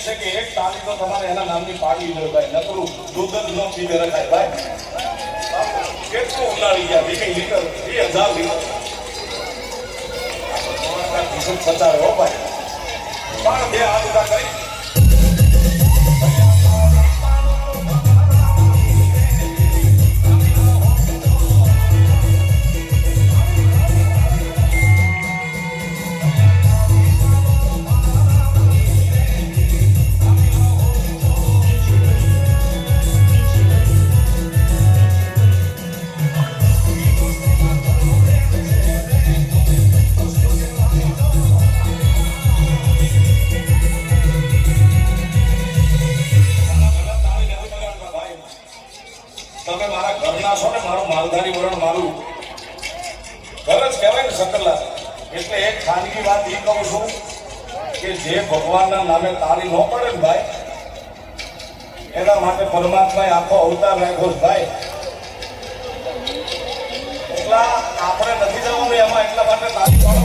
છે કે એક તાળી તો તમારે એના નામની પાડવી જોઈએ ભાઈ, નકરું દૂધ જ ન પીવે રખાય ભાઈ. કેટલું ઉનાળી ગયા 20 લીટર 20,000 લીટર 50 હો ભાઈ. પણ બે હાથ ઉભા કરી તમે મારા ઘરના છો ને, મારું માલધારી વરણ મારું ઘર જ કહેવાય ને સકલા. એટલે એક ખાનગી વાત એ કહું છું કે જે ભગવાનના નામે તાળી ન પડે ને ભાઈ, એના માટે પરમાત્માએ આખો અવતાર રાખ્યો છે ભાઈ. એટલા આપણે નથી જવાનું એમાં, એટલા માટે તાળી પાડો.